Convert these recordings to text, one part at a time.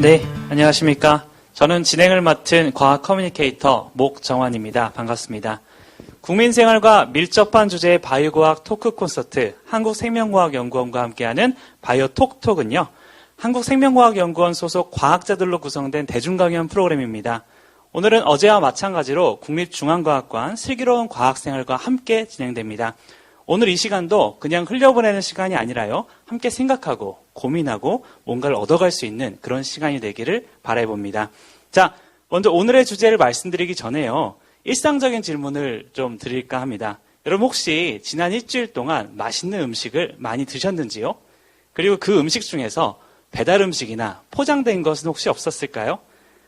네, 안녕하십니까. 저는 진행을 맡은 과학 커뮤니케이터 목정환입니다. 반갑습니다. 국민생활과 밀접한 주제의 바이오과학 토크 콘서트 한국생명과학연구원과 함께하는 바이오톡톡은요. 한국생명과학연구원 소속 과학자들로 구성된 대중강연 프로그램입니다. 오늘은 어제와 마찬가지로 국립중앙과학관 슬기로운 과학생활과 함께 진행됩니다. 오늘 이 시간도 그냥 흘려보내는 시간이 아니라요. 함께 생각하고 고민하고 뭔가를 얻어갈 수 있는 그런 시간이 되기를 바라봅니다. 자, 먼저 오늘의 주제를 말씀드리기 전에요. 일상적인 질문을 좀 드릴까 합니다. 여러분 혹시 지난 일주일 동안 맛있는 음식을 많이 드셨는지요? 그리고 그 음식 중에서 배달 음식이나 포장된 것은 혹시 없었을까요?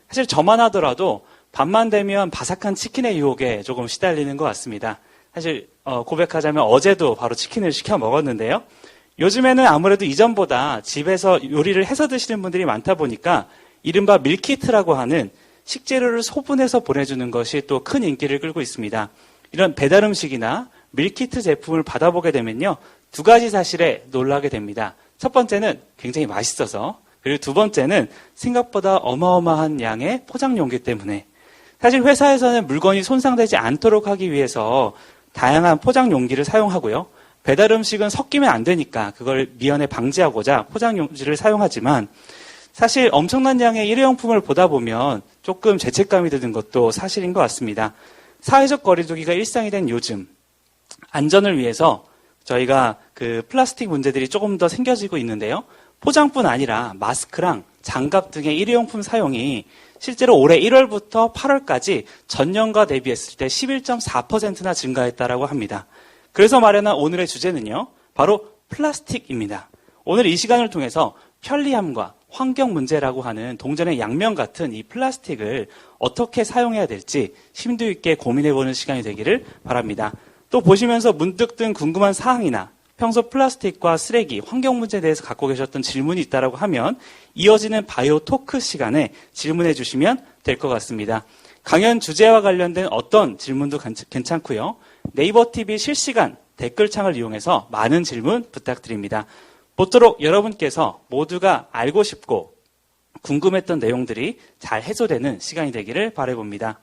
사실 저만 하더라도 밤만 되면 바삭한 치킨의 유혹에 조금 시달리는 것 같습니다. 사실 고백하자면 어제도 바로 치킨을 시켜 먹었는데요. 요즘에는 아무래도 이전보다 집에서 요리를 해서 드시는 분들이 많다 보니까 이른바 밀키트라고 하는 식재료를 소분해서 보내주는 것이 또 큰 인기를 끌고 있습니다. 이런 배달 음식이나 밀키트 제품을 받아보게 되면요. 두 가지 사실에 놀라게 됩니다. 첫 번째는 굉장히 맛있어서, 그리고 두 번째는 생각보다 어마어마한 양의 포장 용기 때문에. 사실 회사에서는 물건이 손상되지 않도록 하기 위해서 다양한 포장 용기를 사용하고요. 배달 음식은 섞이면 안 되니까 그걸 미연에 방지하고자 포장 용기를 사용하지만 사실 엄청난 양의 일회용품을 보다 보면 조금 죄책감이 드는 것도 사실인 것 같습니다. 사회적 거리두기가 일상이 된 요즘 안전을 위해서 저희가 그 플라스틱 문제들이 조금 더 생겨지고 있는데요. 포장뿐 아니라 마스크랑 장갑 등의 일회용품 사용이 실제로 올해 1월부터 8월까지 전년과 대비했을 때 11.4%나 증가했다라고 합니다. 그래서 마련한 오늘의 주제는요. 바로 플라스틱입니다. 오늘 이 시간을 통해서 편리함과 환경 문제라고 하는 동전의 양면 같은 이 플라스틱을 어떻게 사용해야 될지 심도 있게 고민해보는 시간이 되기를 바랍니다. 또 보시면서 문득 든 궁금한 사항이나 평소 플라스틱과 쓰레기, 환경 문제에 대해서 갖고 계셨던 질문이 있다고 하면 이어지는 바이오 토크 시간에 질문해 주시면 될 것 같습니다. 강연 주제와 관련된 어떤 질문도 괜찮고요. 네이버 TV 실시간 댓글창을 이용해서 많은 질문 부탁드립니다. 모쪼록 여러분께서 모두가 알고 싶고 궁금했던 내용들이 잘 해소되는 시간이 되기를 바라봅니다.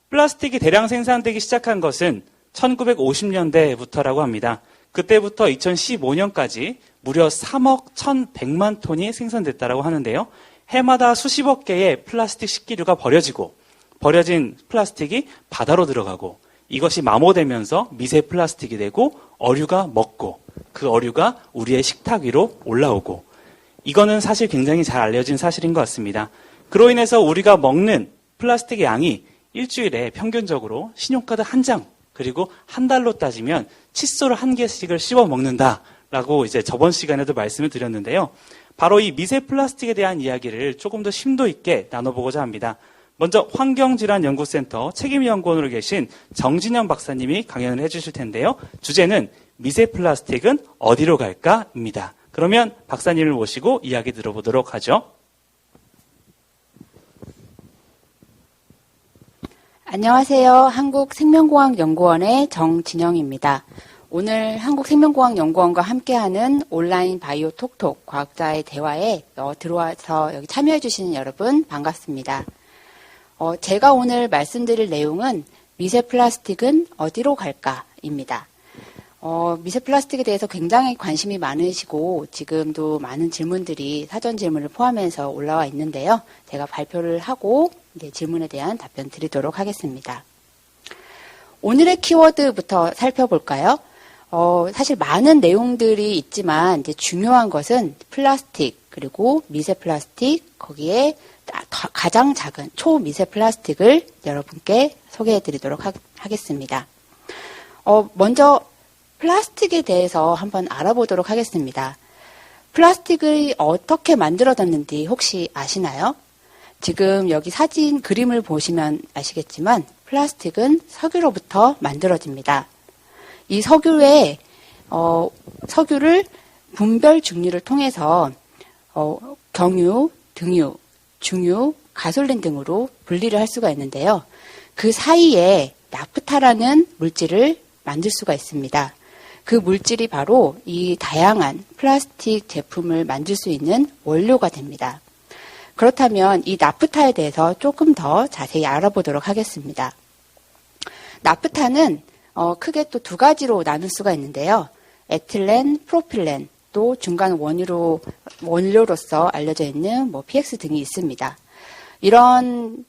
플라스틱이 대량 생산되기 시작한 것은 1950년대부터라고 합니다. 그때부터 2015년까지 무려 3억 1,100만 톤이 생산됐다고 하는데요. 해마다 수십억 개의 플라스틱 식기류가 버려진 플라스틱이 바다로 들어가고 이것이 마모되면서 미세 플라스틱이 되고 어류가 먹고 그 어류가 우리의 식탁 위로 올라오고 이거는 사실 굉장히 잘 알려진 사실인 것 같습니다. 그로 인해서 우리가 먹는 플라스틱의 양이 일주일에 평균적으로 신용카드 한 장 그리고 한 달로 따지면 칫솔을 한 개씩을 씹어 먹는다라고 이제 저번 시간에도 말씀을 드렸는데요. 바로 이 미세 플라스틱에 대한 이야기를 조금 더 심도 있게 나눠보고자 합니다. 먼저 환경질환연구센터 책임연구원으로 계신 정진영 박사님이 강연을 해주실 텐데요. 주제는 미세 플라스틱은 어디로 갈까?입니다. 그러면 박사님을 모시고 이야기 들어보도록 하죠. 안녕하세요. 한국생명공학연구원의 정진영입니다. 오늘 한국생명공학연구원과 함께하는 온라인 바이오 톡톡 과학자의 대화에 들어와서 여기 참여해 주시는 여러분 반갑습니다. 제가 오늘 말씀드릴 내용은 미세 플라스틱은 어디로 갈까입니다. 미세 플라스틱에 대해서 굉장히 관심이 많으시고 지금도 많은 질문들이 사전 질문을 포함해서 올라와 있는데요. 제가 발표를 하고 이제 질문에 대한 답변 드리도록 하겠습니다. 오늘의 키워드부터 살펴볼까요? 사실 많은 내용들이 있지만 이제 중요한 것은 플라스틱 그리고 미세 플라스틱 거기에 가장 작은 초미세 플라스틱을 여러분께 소개해 드리도록 하겠습니다. 먼저 플라스틱에 대해서 한번 알아보도록 하겠습니다. 플라스틱이 어떻게 만들어졌는지 혹시 아시나요? 지금 여기 사진 그림을 보시면 아시겠지만 플라스틱은 석유로부터 만들어집니다. 이 석유를 분별 중류를 통해서 경유, 등유, 중유, 가솔린 등으로 분리를 할 수가 있는데요. 그 사이에 나프타라는 물질을 만들 수가 있습니다. 그 물질이 바로 이 다양한 플라스틱 제품을 만들 수 있는 원료가 됩니다. 그렇다면 이 나프타에 대해서 조금 더 자세히 알아보도록 하겠습니다. 나프타는 크게 또 두 가지로 나눌 수가 있는데요. 에틸렌, 프로필렌, 또 중간 원료로서 알려져 있는 PX 등이 있습니다. 이런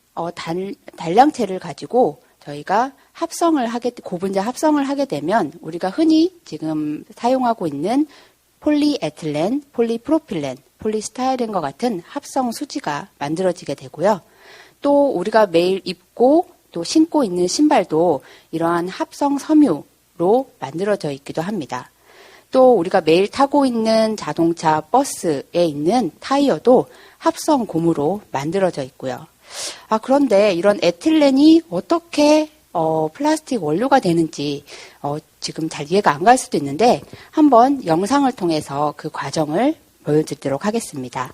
단량체를 가지고 저희가 고분자 합성을 하게 되면 우리가 흔히 지금 사용하고 있는 폴리에틸렌, 폴리프로필렌, 폴리스타이렌과 같은 합성 수지가 만들어지게 되고요. 또 우리가 매일 입고 또 신고 있는 신발도 이러한 합성 섬유로 만들어져 있기도 합니다. 또 우리가 매일 타고 있는 자동차, 버스에 있는 타이어도 합성 고무로 만들어져 있고요. 그런데 이런 에틸렌이 어떻게 플라스틱 원료가 되는지 지금 잘 이해가 안 갈 수도 있는데 한번 영상을 통해서 그 과정을 보여드리도록 하겠습니다.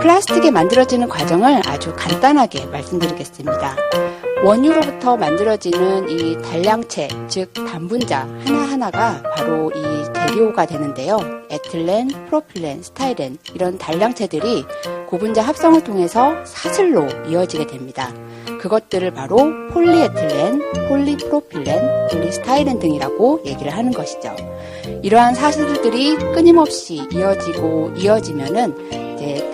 플라스틱이 만들어지는 과정을 아주 간단하게 말씀드리겠습니다. 원유로부터 만들어지는 이 단량체, 즉 단분자 하나하나가 바로 이 재료가 되는데요. 에틸렌, 프로필렌, 스타이렌 이런 단량체들이 고분자 합성을 통해서 사슬로 이어지게 됩니다. 그것들을 바로 폴리에틸렌, 폴리프로필렌, 폴리스타이렌 등이라고 얘기를 하는 것이죠. 이러한 사슬들이 끊임없이 이어지면은 이제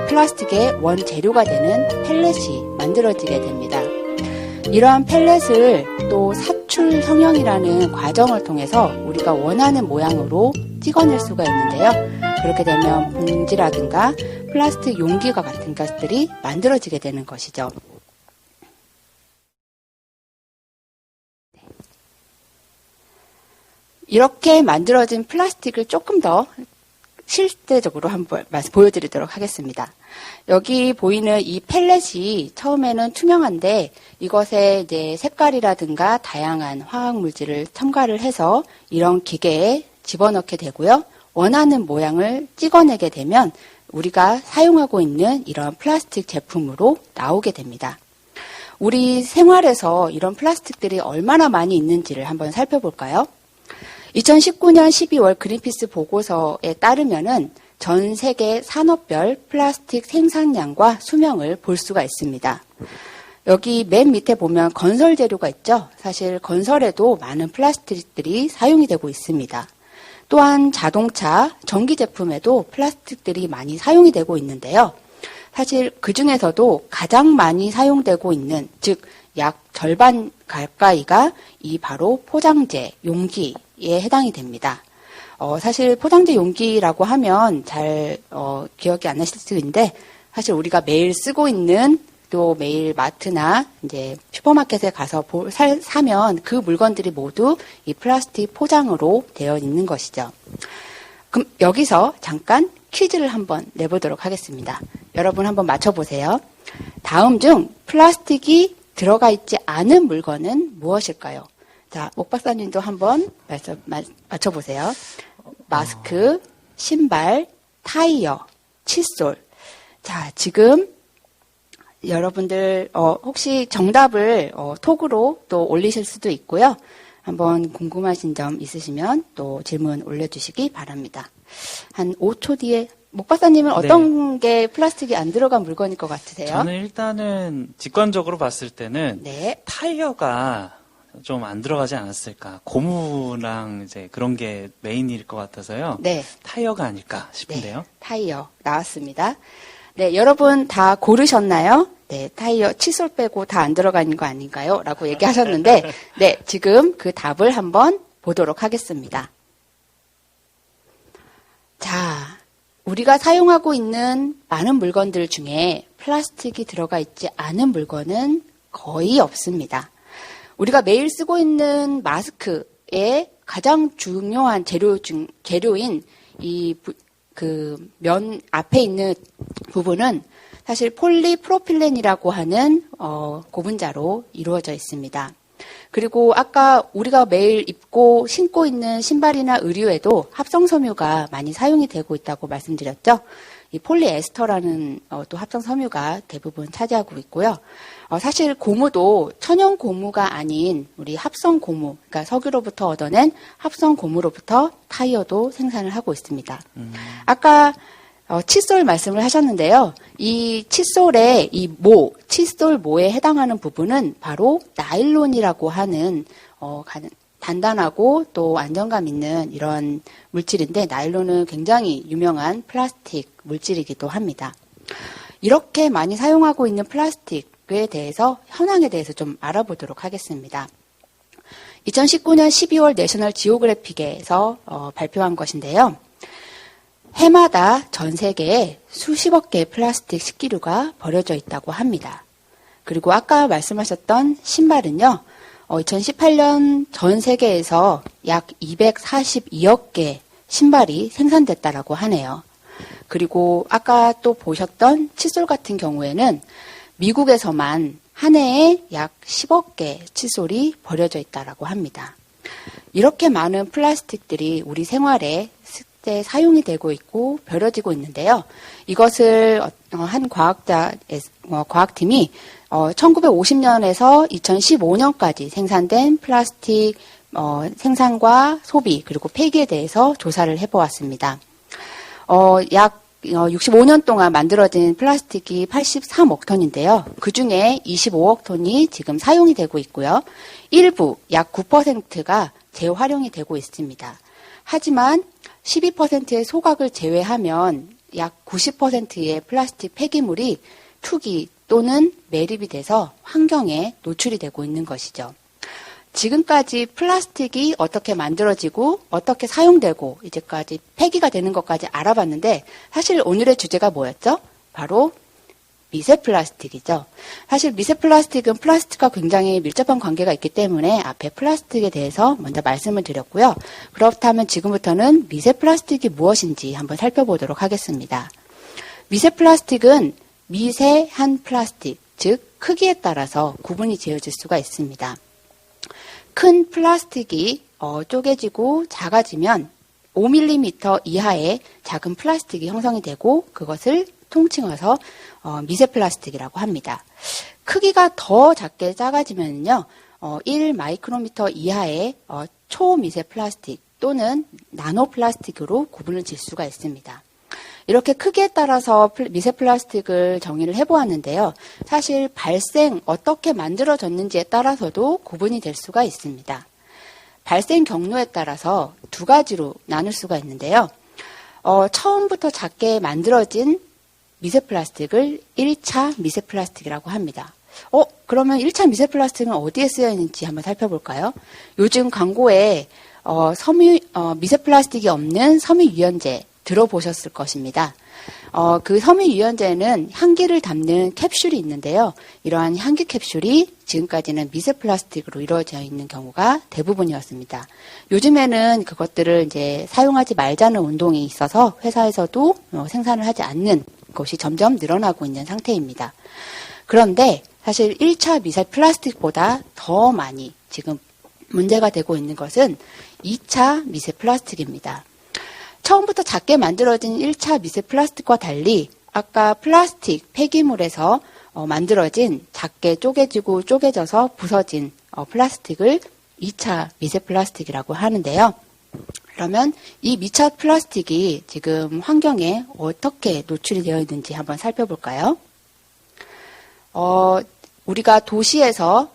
플라스틱의 원재료가 되는 펠렛이 만들어지게 됩니다. 이러한 펠렛을 또 사출 성형이라는 과정을 통해서 우리가 원하는 모양으로 찍어낼 수가 있는데요. 그렇게 되면 봉지라든가 플라스틱 용기와 같은 것들이 만들어지게 되는 것이죠. 이렇게 만들어진 플라스틱을 조금 더 실제적으로 한번 보여드리도록 하겠습니다. 여기 보이는 이 펠렛이 처음에는 투명한데 이것에 이제 색깔이라든가 다양한 화학 물질을 첨가를 해서 이런 기계에 집어넣게 되고요. 원하는 모양을 찍어내게 되면 우리가 사용하고 있는 이런 플라스틱 제품으로 나오게 됩니다. 우리 생활에서 이런 플라스틱들이 얼마나 많이 있는지를 한번 살펴볼까요? 2019년 12월 그린피스 보고서에 따르면은 전 세계 산업별 플라스틱 생산량과 수명을 볼 수가 있습니다. 여기 맨 밑에 보면 건설 재료가 있죠. 사실 건설에도 많은 플라스틱들이 사용이 되고 있습니다. 또한 자동차, 전기 제품에도 플라스틱들이 많이 사용이 되고 있는데요. 사실 그 중에서도 가장 많이 사용되고 있는, 즉 약 절반 가까이가 이 바로 포장재, 용기에 해당이 됩니다. 사실 포장재 용기라고 하면 잘 기억이 안 나실 수 있는데 사실 우리가 매일 쓰고 있는 또 매일 마트나 이제 슈퍼마켓에 가서 사면 그 물건들이 모두 이 플라스틱 포장으로 되어 있는 것이죠. 그럼 여기서 잠깐 퀴즈를 한번 내보도록 하겠습니다. 여러분 한번 맞춰보세요. 다음 중 플라스틱이 들어가 있지 않은 물건은 무엇일까요? 자, 목 박사님도 한번 맞춰보세요. 마스크, 신발, 타이어, 칫솔. 자, 지금 여러분들 혹시 정답을 톡으로 또 올리실 수도 있고요. 한번 궁금하신 점 있으시면 또 질문 올려주시기 바랍니다. 한 5초 뒤에 목 박사님은 어떤 게 플라스틱이 안 들어간 물건일 것 같으세요? 저는 일단은 직관적으로 봤을 때는 타이어가 좀 안 들어가지 않았을까. 고무랑 이제 그런 게 메인일 것 같아서요. 네. 타이어가 아닐까 싶은데요. 네, 타이어 나왔습니다. 네, 여러분 다 고르셨나요? 네, 타이어 칫솔 빼고 다 안 들어가는 거 아닌가요? 라고 얘기하셨는데, 네, 지금 그 답을 한번 보도록 하겠습니다. 자, 우리가 사용하고 있는 많은 물건들 중에 플라스틱이 들어가 있지 않은 물건은 거의 없습니다. 우리가 매일 쓰고 있는 마스크의 가장 중요한 재료인 이 면 앞에 있는 부분은 사실 폴리프로필렌이라고 하는 고분자로 이루어져 있습니다. 그리고 아까 우리가 매일 입고 신고 있는 신발이나 의류에도 합성섬유가 많이 사용이 되고 있다고 말씀드렸죠. 이 폴리에스터라는 또 합성섬유가 대부분 차지하고 있고요. 사실 고무도 천연 고무가 아닌 우리 합성 고무, 그러니까 석유로부터 얻어낸 합성 고무로부터 타이어도 생산을 하고 있습니다. 아까 칫솔 말씀을 하셨는데요. 이 칫솔의 칫솔 모에 해당하는 부분은 바로 나일론이라고 하는 단단하고 또 안정감 있는 이런 물질인데, 나일론은 굉장히 유명한 플라스틱 물질이기도 합니다. 이렇게 많이 사용하고 있는 플라스틱에 대해서, 현황에 대해서 좀 알아보도록 하겠습니다. 2019년 12월 내셔널 지오그래픽에서 발표한 것인데요. 해마다 전 세계에 수십억 개의 플라스틱 식기류가 버려져 있다고 합니다. 그리고 아까 말씀하셨던 신발은요, 2018년 전 세계에서 약 242억 개 신발이 생산됐다라고 하네요. 그리고 아까 또 보셨던 칫솔 같은 경우에는 미국에서만 한 해에 약 10억 개 칫솔이 버려져 있다라고 합니다. 이렇게 많은 플라스틱들이 우리 생활에 실제 사용이 되고 있고 버려지고 있는데요. 이것을 한 과학팀이 1950년에서 2015년까지 생산된 플라스틱 생산과 소비 그리고 폐기에 대해서 조사를 해보았습니다. 약 65년 동안 만들어진 플라스틱이 83억 톤인데요. 그중에 25억 톤이 지금 사용이 되고 있고요. 일부 약 9%가 재활용이 되고 있습니다. 하지만 12%의 소각을 제외하면 약 90%의 플라스틱 폐기물이 투기 또는 매립이 돼서 환경에 노출이 되고 있는 것이죠. 지금까지 플라스틱이 어떻게 만들어지고 어떻게 사용되고 이제까지 폐기가 되는 것까지 알아봤는데, 사실 오늘의 주제가 뭐였죠? 바로 미세 플라스틱이죠. 사실 미세 플라스틱은 플라스틱과 굉장히 밀접한 관계가 있기 때문에 앞에 플라스틱에 대해서 먼저 말씀을 드렸고요. 그렇다면 지금부터는 미세 플라스틱이 무엇인지 한번 살펴보도록 하겠습니다. 미세 플라스틱은 미세한 플라스틱, 즉 크기에 따라서 구분이 지어질 수가 있습니다. 큰 플라스틱이 쪼개지고 작아지면 5mm 이하의 작은 플라스틱이 형성이 되고 그것을 통칭해서 미세 플라스틱이라고 합니다. 크기가 더 작게 작아지면요, 1 마이크로미터 이하의 초미세 플라스틱 또는 나노 플라스틱으로 구분을 질 수가 있습니다. 이렇게 크기에 따라서 미세 플라스틱을 정의를 해보았는데요. 사실 어떻게 만들어졌는지에 따라서도 구분이 될 수가 있습니다. 발생 경로에 따라서 두 가지로 나눌 수가 있는데요. 처음부터 작게 만들어진 미세 플라스틱을 1차 미세 플라스틱이라고 합니다. 그러면 1차 미세 플라스틱은 어디에 쓰여 있는지 한번 살펴볼까요? 요즘 광고에 미세 플라스틱이 없는 섬유유연제 들어보셨을 것입니다. 그 섬유유연제는 향기를 담는 캡슐이 있는데요. 이러한 향기 캡슐이 지금까지는 미세 플라스틱으로 이루어져 있는 경우가 대부분이었습니다. 요즘에는 그것들을 이제 사용하지 말자는 운동이 있어서 회사에서도 생산을 하지 않는 것이 점점 늘어나고 있는 상태입니다. 그런데 사실 1차 미세 플라스틱보다 더 많이 지금 문제가 되고 있는 것은 2차 미세 플라스틱입니다. 처음부터 작게 만들어진 1차 미세 플라스틱과 달리 아까 플라스틱 폐기물에서 만들어진 작게 쪼개지고 쪼개져서 부서진 플라스틱을 2차 미세 플라스틱이라고 하는데요. 그러면 이 미차 플라스틱이 지금 환경에 어떻게 노출이 되어 있는지 한번 살펴볼까요? 우리가 도시에서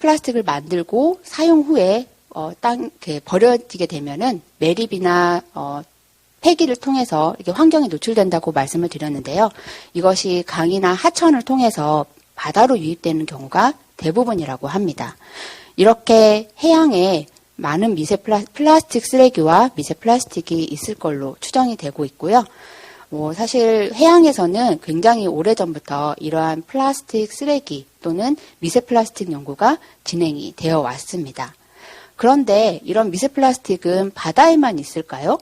플라스틱을 만들고 사용 후에 버려지게 되면은 매립이나 폐기를 통해서 이게 환경에 노출된다고 말씀을 드렸는데요. 이것이 강이나 하천을 통해서 바다로 유입되는 경우가 대부분이라고 합니다. 이렇게 해양에 많은 미세 플라스틱 쓰레기와 미세 플라스틱이 있을 걸로 추정이 되고 있고요. 사실 해양에서는 굉장히 오래전부터 이러한 플라스틱 쓰레기 또는 미세 플라스틱 연구가 진행이 되어 왔습니다. 그런데 이런 미세 플라스틱은 바다에만 있을까요?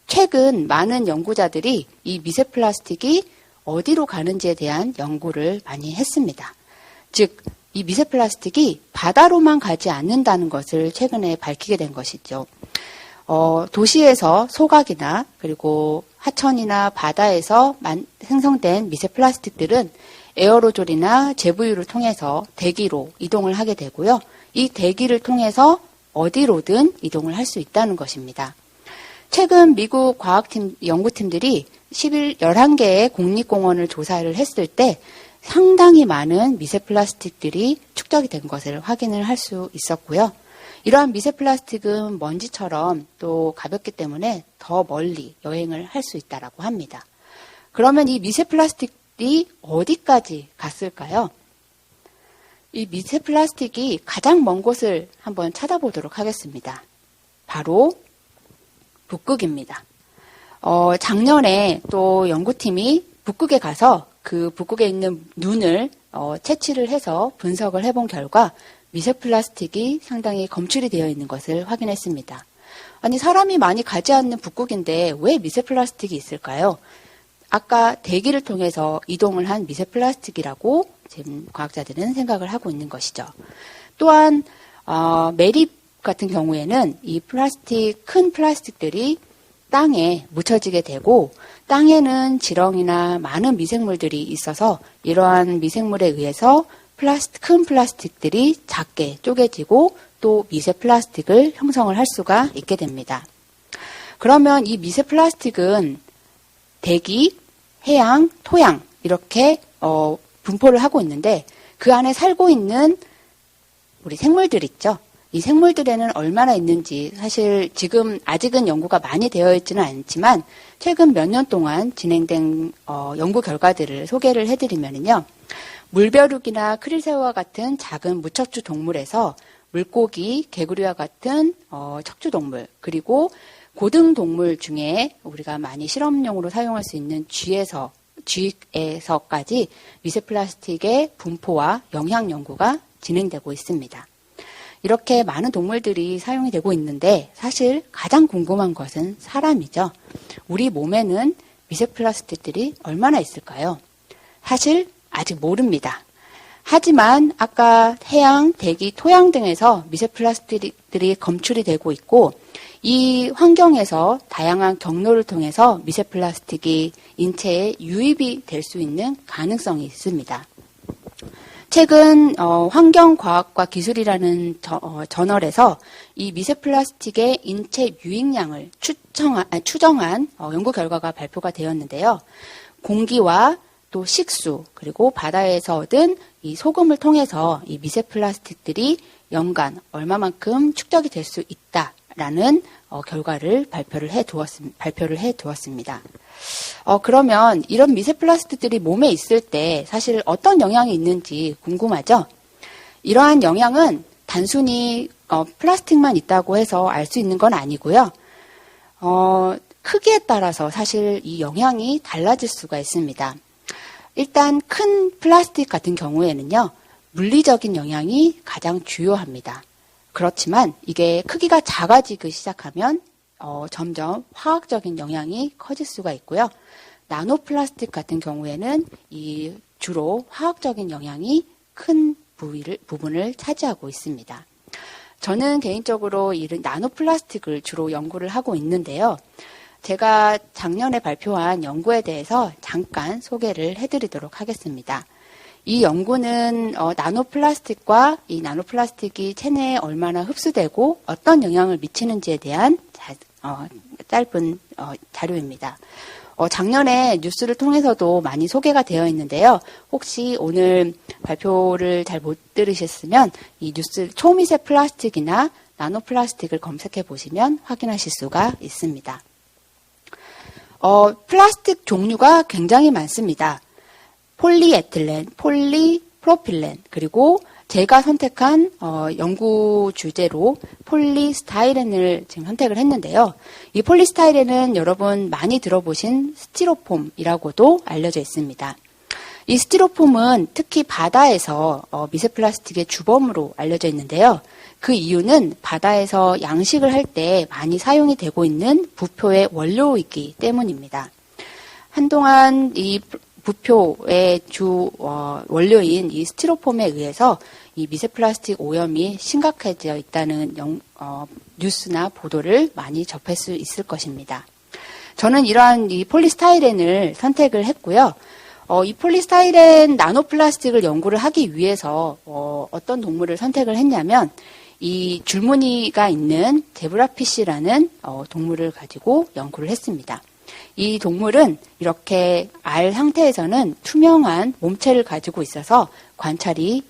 최근 많은 연구자들이 이 미세 플라스틱이 어디로 가는지에 대한 연구를 많이 했습니다. 즉, 이 미세 플라스틱이 바다로만 가지 않는다는 것을 최근에 밝히게 된 것이죠. 도시에서 소각이나 그리고 하천이나 바다에서 생성된 미세 플라스틱들은 에어로졸이나 제부유를 통해서 대기로 이동을 하게 되고요. 이 대기를 통해서 어디로든 이동을 할 수 있다는 것입니다. 최근 미국 연구팀들이 11개의 국립공원을 조사를 했을 때 상당히 많은 미세 플라스틱들이 축적이 된 것을 확인을 할 수 있었고요. 이러한 미세 플라스틱은 먼지처럼 또 가볍기 때문에 더 멀리 여행을 할 수 있다라고 합니다. 그러면 이 미세 플라스틱이 어디까지 갔을까요? 이 미세 플라스틱이 가장 먼 곳을 한번 찾아보도록 하겠습니다. 바로 북극입니다. 작년에 또 연구팀이 북극에 가서 그 북극에 있는 눈을 채취를 해서 분석을 해본 결과 미세 플라스틱이 상당히 검출이 되어 있는 것을 확인했습니다. 아니, 사람이 많이 가지 않는 북극인데 왜 미세 플라스틱이 있을까요? 아까 대기를 통해서 이동을 한 미세 플라스틱이라고 지금 과학자들은 생각을 하고 있는 것이죠. 또한 매립 같은 경우에는 이 큰 플라스틱들이 땅에 묻혀지게 되고 땅에는 지렁이나 많은 미생물들이 있어서 이러한 미생물에 의해서 큰 플라스틱들이 작게 쪼개지고 또 미세 플라스틱을 형성을 할 수가 있게 됩니다. 그러면 이 미세 플라스틱은 대기, 해양, 토양 이렇게 분포를 하고 있는데 그 안에 살고 있는 우리 생물들 있죠. 이 생물들에는 얼마나 있는지 사실 지금 아직은 연구가 많이 되어 있지는 않지만 최근 몇 년 동안 진행된 연구 결과들을 소개를 해드리면요. 물벼룩이나 크릴새우와 같은 작은 무척추 동물에서 물고기, 개구리와 같은 척추 동물 그리고 고등 동물 중에 우리가 많이 실험용으로 사용할 수 있는 쥐에서까지 미세 플라스틱의 분포와 영향 연구가 진행되고 있습니다. 이렇게 많은 동물들이 사용이 되고 있는데 사실 가장 궁금한 것은 사람이죠. 우리 몸에는 미세 플라스틱들이 얼마나 있을까요? 사실 아직 모릅니다. 하지만 아까 해양, 대기, 토양 등에서 미세 플라스틱들이 검출이 되고 있고 이 환경에서 다양한 경로를 통해서 미세 플라스틱이 인체에 유입이 될 수 있는 가능성이 있습니다. 최근 환경과학과 기술이라는 저널에서 이 미세 플라스틱의 인체 유입량을 추정한 연구 결과가 발표가 되었는데요. 공기와 또 식수 그리고 바다에서 얻은 이 소금을 통해서 이 미세 플라스틱들이 연간 얼마만큼 축적이 될 수 있다라는 결과를 발표를 해 두었습니다. 그러면 이런 미세 플라스틱들이 몸에 있을 때 사실 어떤 영향이 있는지 궁금하죠? 이러한 영향은 단순히 플라스틱만 있다고 해서 알 수 있는 건 아니고요. 크기에 따라서 사실 이 영향이 달라질 수가 있습니다. 일단 큰 플라스틱 같은 경우에는요. 물리적인 영향이 가장 주요합니다. 그렇지만 이게 크기가 작아지기 시작하면 점점 화학적인 영향이 커질 수가 있고요. 나노 플라스틱 같은 경우에는 이 주로 화학적인 영향이 큰 부분을 차지하고 있습니다. 저는 개인적으로 이 나노 플라스틱을 주로 연구를 하고 있는데요. 제가 작년에 발표한 연구에 대해서 잠깐 소개를 해드리도록 하겠습니다. 이 연구는 나노 플라스틱과 이 나노 플라스틱이 체내에 얼마나 흡수되고 어떤 영향을 미치는지에 대한 짧은 자료입니다. 작년에 뉴스를 통해서도 많이 소개가 되어 있는데요. 혹시 오늘 발표를 잘 못 들으셨으면 이 뉴스 초미세 플라스틱이나 나노 플라스틱을 검색해 보시면 확인하실 수가 있습니다. 플라스틱 종류가 굉장히 많습니다. 폴리에틸렌, 폴리프로필렌, 그리고 제가 선택한 연구 주제로 폴리스타이렌을 지금 선택을 했는데요. 이 폴리스타이렌은 여러분 많이 들어보신 스티로폼이라고도 알려져 있습니다. 이 스티로폼은 특히 바다에서 미세 플라스틱의 주범으로 알려져 있는데요. 그 이유는 바다에서 양식을 할 때 많이 사용이 되고 있는 부표의 원료이기 때문입니다. 한동안 이 부표의 주 원료인 이 스티로폼에 의해서 이 미세 플라스틱 오염이 심각해져 있다는 뉴스나 보도를 많이 접할 수 있을 것입니다. 저는 이러한 이 폴리스타이렌을 선택을 했고요. 이 폴리스타이렌 나노 플라스틱을 연구를 하기 위해서 어떤 동물을 선택을 했냐면 이 줄무늬가 있는 제브라피쉬라는 동물을 가지고 연구를 했습니다. 이 동물은 이렇게 알 상태에서는 투명한 몸체를 가지고 있어서 관찰이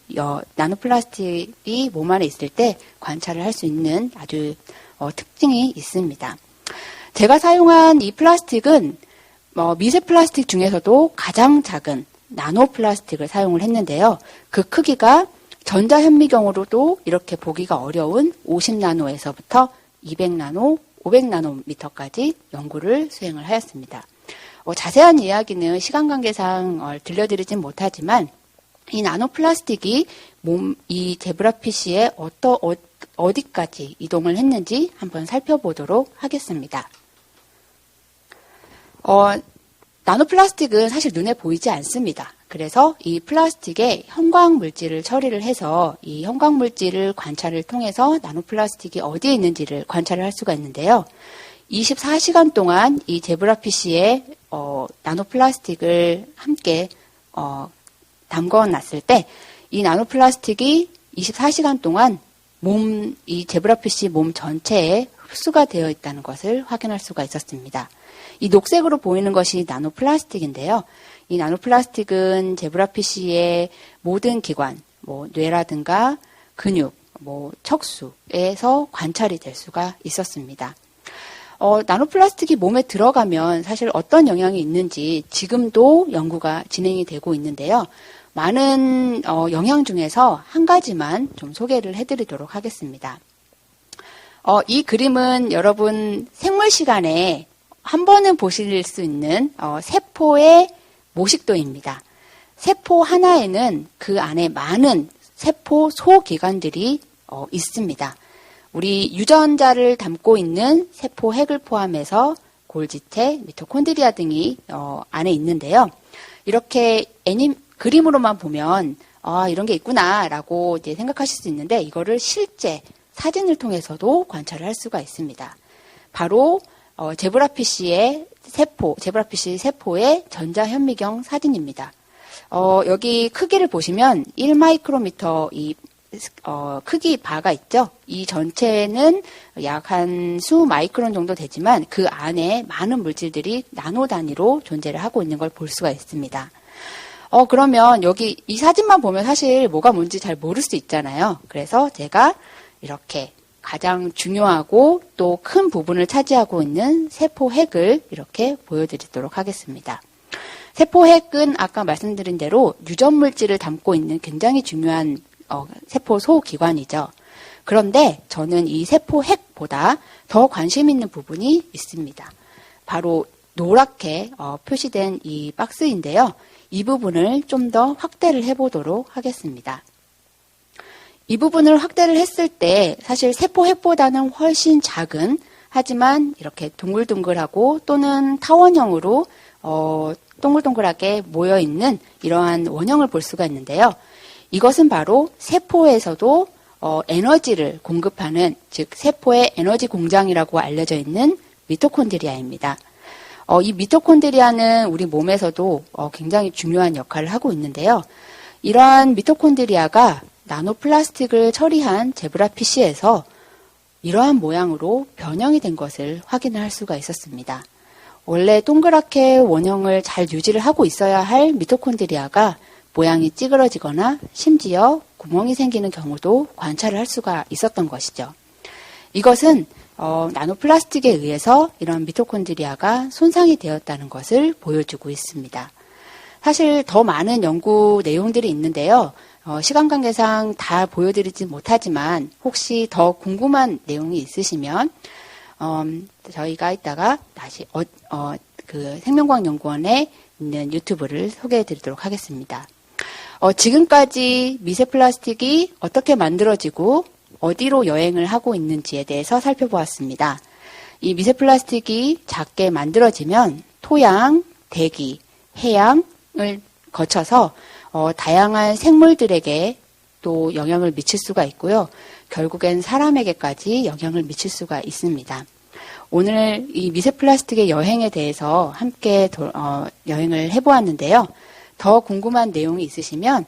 나노플라스틱이 몸 안에 있을 때 관찰을 할 수 있는 아주 특징이 있습니다. 제가 사용한 이 플라스틱은 미세 플라스틱 중에서도 가장 작은 나노 플라스틱을 사용을 했는데요. 그 크기가 전자현미경으로도 이렇게 보기가 어려운 50나노에서부터 200나노, 500나노미터까지 연구를 수행을 하였습니다. 자세한 이야기는 시간 관계상 들려드리진 못하지만 이 나노 플라스틱이 이 제브라피쉬에 어디까지 이동을 했는지 한번 살펴보도록 하겠습니다. 나노 플라스틱은 사실 눈에 보이지 않습니다. 그래서 이 플라스틱에 형광 물질을 처리를 해서 이 형광 물질을 관찰을 통해서 나노 플라스틱이 어디에 있는지를 관찰을 할 수가 있는데요. 24시간 동안 이 제브라피쉬에 나노 플라스틱을 함께 담궈놨을 때 이 나노 플라스틱이 24시간 동안 이 제브라피쉬 몸 전체에 흡수가 되어 있다는 것을 확인할 수가 있었습니다. 이 녹색으로 보이는 것이 나노 플라스틱인데요. 이 나노 플라스틱은 제브라피쉬의 모든 기관, 뇌라든가 근육, 척수에서 관찰이 될 수가 있었습니다. 나노 플라스틱이 몸에 들어가면 사실 어떤 영향이 있는지 지금도 연구가 진행이 되고 있는데요. 많은 영향 중에서 한 가지만 좀 소개를 해드리도록 하겠습니다. 이 그림은 여러분 생물 시간에 한 번은 보실 수 있는 세포의 모식도입니다. 세포 하나에는 그 안에 많은 세포 소기관들이 있습니다. 우리 유전자를 담고 있는 세포 핵을 포함해서 골지체, 미토콘드리아 등이 안에 있는데요. 이렇게 그림으로만 보면 이런 게 있구나라고 이제 생각하실 수 있는데 이거를 실제 사진을 통해서도 관찰을 할 수가 있습니다. 바로 제브라피쉬 세포의 전자현미경 사진입니다. 여기 크기를 보시면 1마이크로미터 크기 바가 있죠. 이 전체는 약 한 수 마이크론 정도 되지만 그 안에 많은 물질들이 나노 단위로 존재를 하고 있는 걸 볼 수가 있습니다. 그러면 여기 이 사진만 보면 사실 뭐가 뭔지 잘 모를 수 있잖아요. 그래서 제가 이렇게 가장 중요하고 또 큰 부분을 차지하고 있는 세포 핵을 이렇게 보여드리도록 하겠습니다. 세포 핵은 아까 말씀드린 대로 유전물질을 담고 있는 굉장히 중요한 세포 소기관이죠. 그런데 저는 이 세포 핵보다 더 관심 있는 부분이 있습니다. 바로 노랗게 표시된 이 박스인데요. 이 부분을 좀 더 확대를 해보도록 하겠습니다. 이 부분을 확대를 했을 때 사실 세포 핵보다는 훨씬 작은 하지만 이렇게 동글동글하고 또는 타원형으로 동글동글하게 모여있는 이러한 원형을 볼 수가 있는데요. 이것은 바로 세포에서도 에너지를 공급하는 즉 세포의 에너지 공장이라고 알려져 있는 미토콘드리아입니다. 이 미토콘드리아는 우리 몸에서도 굉장히 중요한 역할을 하고 있는데요. 이러한 미토콘드리아가 나노플라스틱을 처리한 제브라피쉬에서 이러한 모양으로 변형이 된 것을 확인을 할 수가 있었습니다. 원래 동그랗게 원형을 잘 유지를 하고 있어야 할 미토콘드리아가 모양이 찌그러지거나 심지어 구멍이 생기는 경우도 관찰을 할 수가 있었던 것이죠. 이것은 나노플라스틱에 의해서 이런 미토콘드리아가 손상이 되었다는 것을 보여주고 있습니다. 사실 더 많은 연구 내용들이 있는데요. 시간 관계상 다 보여드리지 못하지만 혹시 더 궁금한 내용이 있으시면 저희가 이따가 다시 그 생명과학연구원에 있는 유튜브를 소개해드리도록 하겠습니다. 지금까지 미세 플라스틱이 어떻게 만들어지고 어디로 여행을 하고 있는지에 대해서 살펴보았습니다. 이 미세 플라스틱이 작게 만들어지면 토양, 대기, 해양을 거쳐서 다양한 생물들에게 또 영향을 미칠 수가 있고요. 결국엔 사람에게까지 영향을 미칠 수가 있습니다. 오늘 이 미세 플라스틱의 여행에 대해서 함께 여행을 해보았는데요. 더 궁금한 내용이 있으시면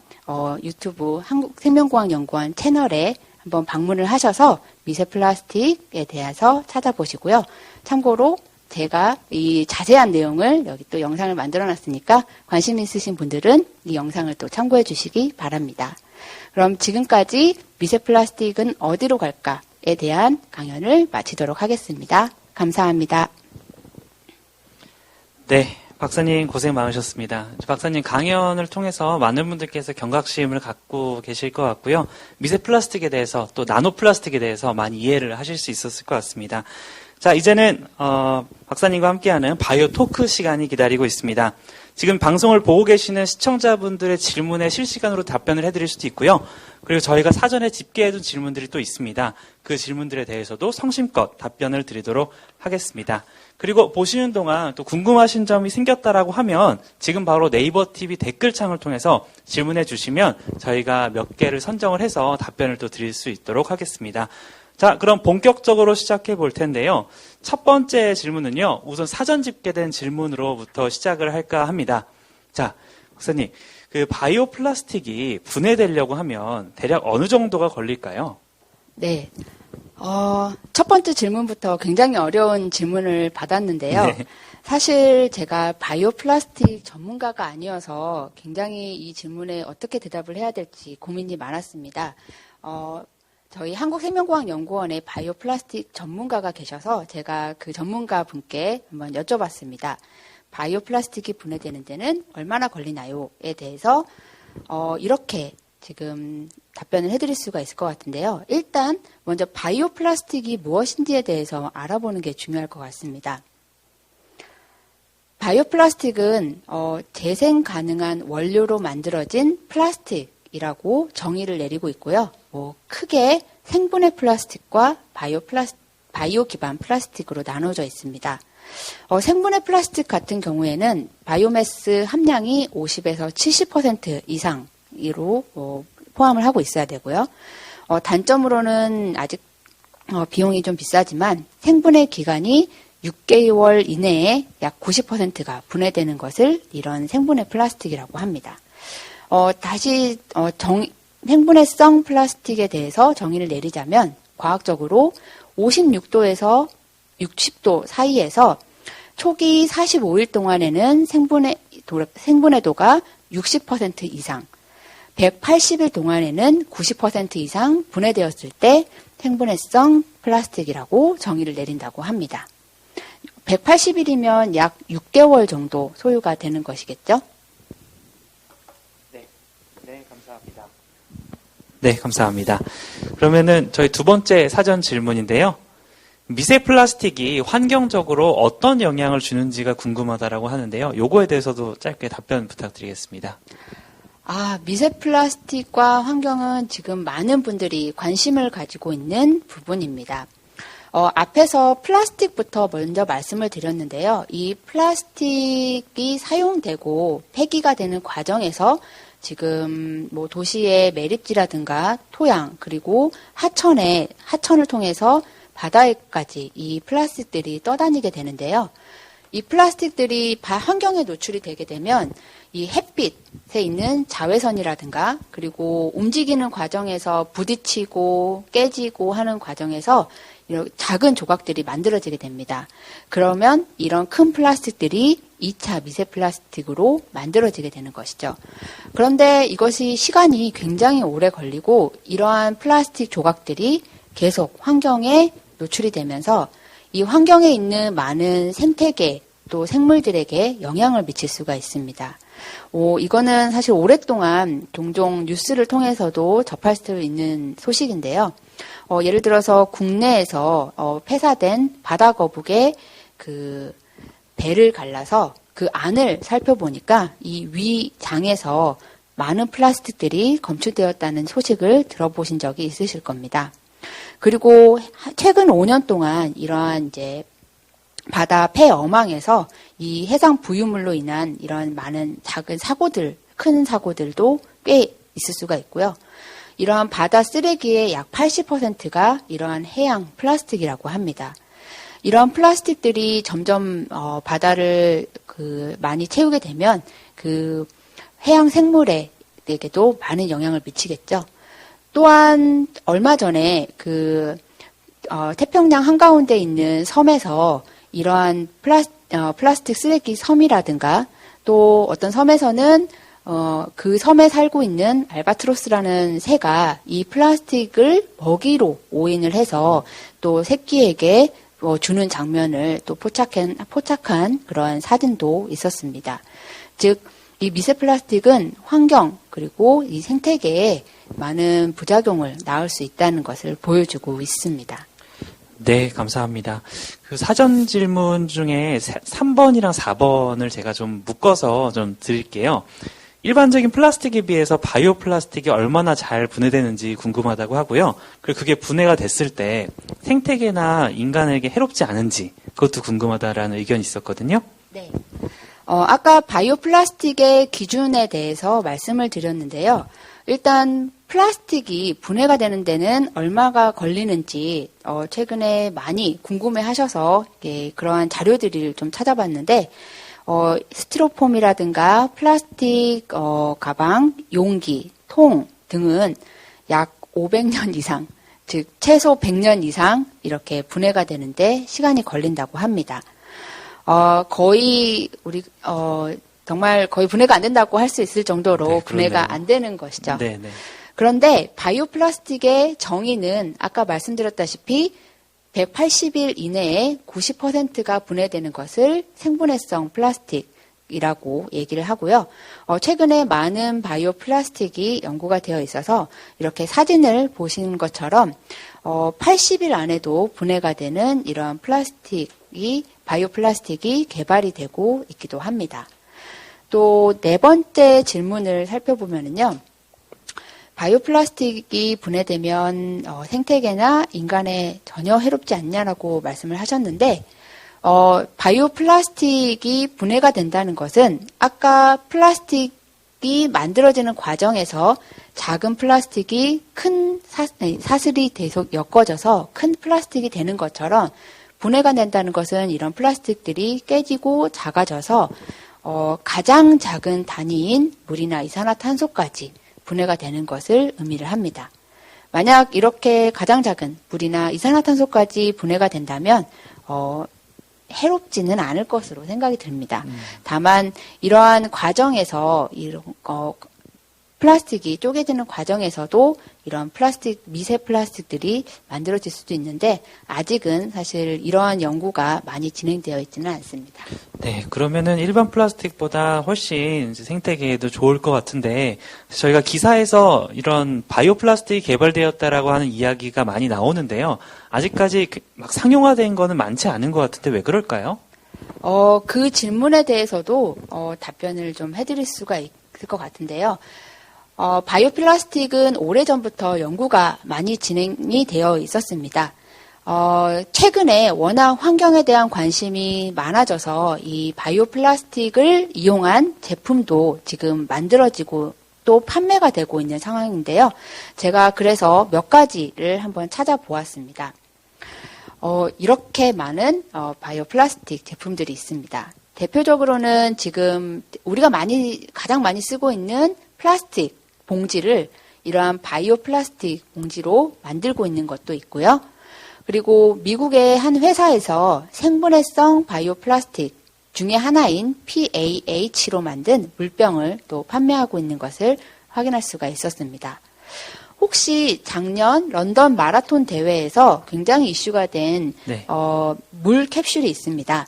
유튜브 한국생명과학연구원 채널에 한번 방문을 하셔서 미세 플라스틱에 대해서 찾아보시고요. 참고로 제가 이 자세한 내용을 여기 또 영상을 만들어 놨으니까 관심 있으신 분들은 이 영상을 또 참고해 주시기 바랍니다. 그럼 지금까지 미세 플라스틱은 어디로 갈까에 대한 강연을 마치도록 하겠습니다. 감사합니다. 네, 박사님 고생 많으셨습니다. 박사님 강연을 통해서 많은 분들께서 경각심을 갖고 계실 것 같고요. 미세 플라스틱에 대해서 또 나노 플라스틱에 대해서 많이 이해를 하실 수 있었을 것 같습니다. 자, 이제는 박사님과 함께하는 바이오 토크 시간이 기다리고 있습니다. 지금 방송을 보고 계시는 시청자분들의 질문에 실시간으로 답변을 해드릴 수도 있고요. 그리고 저희가 사전에 집계해둔 질문들이 또 있습니다. 그 질문들에 대해서도 성심껏 답변을 드리도록 하겠습니다. 그리고 보시는 동안 또 궁금하신 점이 생겼다라고 하면 지금 바로 네이버 TV 댓글창을 통해서 질문해 주시면 저희가 몇 개를 선정을 해서 답변을 또 드릴 수 있도록 하겠습니다. 자, 그럼 본격적으로 시작해 볼 텐데요. 첫 번째 질문은요, 우선 사전 집계된 질문으로부터 시작을 할까 합니다. 자, 박사님, 그 바이오 플라스틱이 분해되려고 하면 대략 어느 정도가 걸릴까요? 네. 첫 번째 질문부터 굉장히 어려운 질문을 받았는데요. 네. 사실 제가 바이오 플라스틱 전문가가 아니어서 굉장히 이 질문에 어떻게 대답을 해야 될지 고민이 많았습니다. 저희 한국생명과학연구원에 바이오 플라스틱 전문가가 계셔서 제가 그 전문가 분께 한번 여쭤봤습니다. 바이오 플라스틱이 분해되는 데는 얼마나 걸리나요?에 대해서 이렇게 지금 답변을 해드릴 수가 있을 것 같은데요. 일단 먼저 바이오 플라스틱이 무엇인지에 대해서 알아보는 게 중요할 것 같습니다. 바이오 플라스틱은 재생 가능한 원료로 만들어진 플라스틱이라고 정의를 내리고 있고요. 크게 생분해 플라스틱과 바이오 기반 플라스틱으로 나눠져 있습니다. 생분해 플라스틱 같은 경우에는 바이오매스 함량이 50에서 70% 이상으로 포함을 하고 있어야 되고요. 단점으로는 아직 비용이 좀 비싸지만 생분해 기간이 6개월 이내에 약 90%가 분해되는 것을 이런 생분해 플라스틱이라고 합니다. 다시 생분해성 플라스틱에 대해서 정의를 내리자면 과학적으로 56도에서 60도 사이에서 초기 45일 동안에는 생분해도가 60% 이상, 180일 동안에는 90% 이상 분해되었을 때 생분해성 플라스틱이라고 정의를 내린다고 합니다. 180일이면 약 6개월 정도 소요가 되는 것이겠죠? 네, 감사합니다. 네, 감사합니다. 그러면은 저희 두 번째 사전 질문인데요. 미세 플라스틱이 환경적으로 어떤 영향을 주는지가 궁금하다라고 하는데요. 요거에 대해서도 짧게 답변 부탁드리겠습니다. 미세 플라스틱과 환경은 지금 많은 분들이 관심을 가지고 있는 부분입니다. 앞에서 플라스틱부터 먼저 말씀을 드렸는데요. 이 플라스틱이 사용되고 폐기가 되는 과정에서 지금 도시의 매립지라든가 토양 그리고 하천을 통해서 바다에까지 이 플라스틱들이 떠다니게 되는데요. 이 플라스틱들이 환경에 노출이 되게 되면 이 햇빛에 있는 자외선이라든가 그리고 움직이는 과정에서 부딪히고 깨지고 하는 과정에서 이런 작은 조각들이 만들어지게 됩니다. 그러면 이런 큰 플라스틱들이 2차 미세 플라스틱으로 만들어지게 되는 것이죠. 그런데 이것이 시간이 굉장히 오래 걸리고 이러한 플라스틱 조각들이 계속 환경에 노출이 되면서 이 환경에 있는 많은 생태계 또 생물들에게 영향을 미칠 수가 있습니다. 이거는 사실 오랫동안 종종 뉴스를 통해서도 접할 수 있는 소식인데요. 예를 들어서 국내에서 폐사된 바다거북의 그 배를 갈라서 그 안을 살펴보니까 이 위장에서 많은 플라스틱들이 검출되었다는 소식을 들어보신 적이 있으실 겁니다. 그리고 최근 5년 동안 이러한 이제 바다 폐어망에서 이 해상 부유물로 인한 이런 많은 작은 사고들, 큰 사고들도 꽤 있을 수가 있고요. 이러한 바다 쓰레기의 약 80%가 이러한 해양 플라스틱이라고 합니다. 이러한 플라스틱들이 점점 바다를 많이 채우게 되면 그 해양 생물에게도 많은 영향을 미치겠죠. 또한 얼마 전에 태평양 한가운데 있는 섬에서 이러한 플라스틱 쓰레기 섬이라든가 또 어떤 섬에서는 그 섬에 살고 있는 알바트로스라는 새가 이 플라스틱을 먹이로 오인을 해서 또 새끼에게 주는 장면을 또 포착한 그러한 사진도 있었습니다. 즉, 이 미세 플라스틱은 환경 그리고 이 생태계에 많은 부작용을 낳을 수 있다는 것을 보여주고 있습니다. 네, 감사합니다. 그 사전 질문 중에 3번이랑 4번을 제가 좀 묶어서 좀 드릴게요. 일반적인 플라스틱에 비해서 바이오 플라스틱이 얼마나 잘 분해되는지 궁금하다고 하고요. 그리고 그게 분해가 됐을 때 생태계나 인간에게 해롭지 않은지 그것도 궁금하다라는 의견이 있었거든요. 네. 아까 바이오 플라스틱의 기준에 대해서 말씀을 드렸는데요. 일단 플라스틱이 분해가 되는 데는 얼마가 걸리는지 최근에 많이 궁금해하셔서 그러한 자료들을 좀 찾아봤는데 스티로폼이라든가 플라스틱 가방, 용기, 통 등은 약 500년 이상, 즉 최소 100년 이상 이렇게 분해가 되는데 시간이 걸린다고 합니다. 정말 거의 분해가 안 된다고 할 수 있을 정도로 네, 분해가 안 되는 것이죠. 네, 네. 그런데 바이오 플라스틱의 정의는 아까 말씀드렸다시피 180일 이내에 90%가 분해되는 것을 생분해성 플라스틱이라고 얘기를 하고요. 최근에 많은 바이오 플라스틱이 연구가 되어 있어서 이렇게 사진을 보시는 것처럼 80일 안에도 분해가 되는 이러한 바이오 플라스틱이 개발이 되고 있기도 합니다. 또 네 번째 질문을 살펴보면요. 바이오 플라스틱이 분해되면 생태계나 인간에 전혀 해롭지 않냐라고 말씀을 하셨는데 바이오 플라스틱이 분해가 된다는 것은 아까 플라스틱이 만들어지는 과정에서 작은 플라스틱이 큰 사슬이 계속 엮어져서 큰 플라스틱이 되는 것처럼 분해가 된다는 것은 이런 플라스틱들이 깨지고 작아져서 가장 작은 단위인 물이나 이산화탄소까지 분해가 되는 것을 의미를 합니다. 만약 이렇게 가장 작은 물이나 이산화탄소까지 분해가 된다면 해롭지는 않을 것으로 생각이 듭니다. 다만 이러한 과정에서 플라스틱이 쪼개지는 과정에서도 이런 미세 플라스틱들이 만들어질 수도 있는데 아직은 사실 이러한 연구가 많이 진행되어 있지는 않습니다. 네, 그러면은 일반 플라스틱보다 훨씬 생태계에도 좋을 것 같은데 저희가 기사에서 이런 바이오 플라스틱이 개발되었다라고 하는 이야기가 많이 나오는데요. 아직까지 막 상용화된 거는 많지 않은 것 같은데 왜 그럴까요? 그 질문에 대해서도 답변을 좀 해드릴 수가 있을 것 같은데요. 바이오 플라스틱은 오래전부터 연구가 많이 진행이 되어 있었습니다. 최근에 워낙 환경에 대한 관심이 많아져서 이 바이오 플라스틱을 이용한 제품도 지금 만들어지고 또 판매가 되고 있는 상황인데요. 제가 그래서 몇 가지를 한번 찾아보았습니다. 이렇게 많은 바이오 플라스틱 제품들이 있습니다. 대표적으로는 지금 우리가 가장 많이 쓰고 있는 플라스틱 봉지를 이러한 바이오 플라스틱 봉지로 만들고 있는 것도 있고요. 그리고 미국의 한 회사에서 생분해성 바이오 플라스틱 중에 하나인 PAH로 만든 물병을 또 판매하고 있는 것을 확인할 수가 있었습니다. 혹시 작년 런던 마라톤 대회에서 굉장히 이슈가 된 물 캡슐이 있습니다.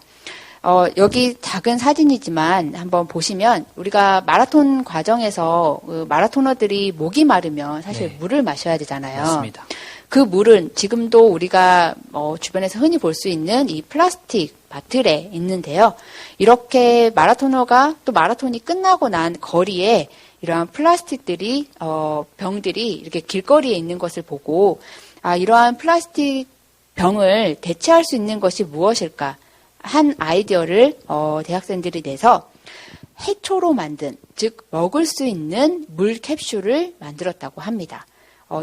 여기 작은 사진이지만 한번 보시면 우리가 마라톤 과정에서 마라토너들이 목이 마르면 사실 물을 마셔야 되잖아요. 맞습니다. 그 물은 지금도 우리가 주변에서 흔히 볼 수 있는 이 플라스틱 바틀에 있는데요. 이렇게 마라토너가 또 마라톤이 끝나고 난 거리에 이러한 플라스틱들이 병들이 이렇게 길거리에 있는 것을 보고 이러한 플라스틱 병을 대체할 수 있는 것이 무엇일까 한 아이디어를 대학생들이 내서 해초로 만든, 즉 먹을 수 있는 물 캡슐을 만들었다고 합니다.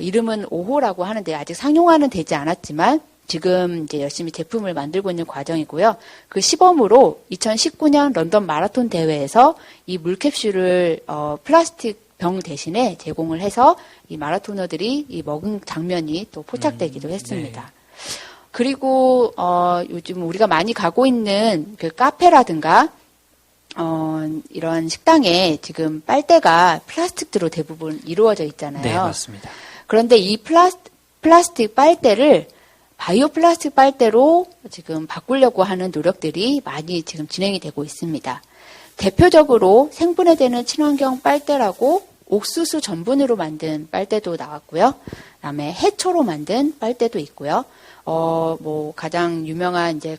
이름은 5호라고 하는데 아직 상용화는 되지 않았지만 지금 이제 열심히 제품을 만들고 있는 과정이고요. 그 시범으로 2019년 런던 마라톤 대회에서 이 물캡슐을 플라스틱 병 대신에 제공을 해서 이 마라토너들이 이 먹은 장면이 또 포착되기도 했습니다. 네. 그리고 요즘 우리가 많이 가고 있는 그 카페라든가 이런 식당에 지금 빨대가 플라스틱으로 대부분 이루어져 있잖아요. 네, 맞습니다. 그런데 이 플라스틱 빨대를 바이오 플라스틱 빨대로 지금 바꾸려고 하는 노력들이 많이 지금 진행이 되고 있습니다. 대표적으로 생분해되는 친환경 빨대라고 옥수수 전분으로 만든 빨대도 나왔고요. 그다음에 해초로 만든 빨대도 있고요. 뭐 가장 유명한 이제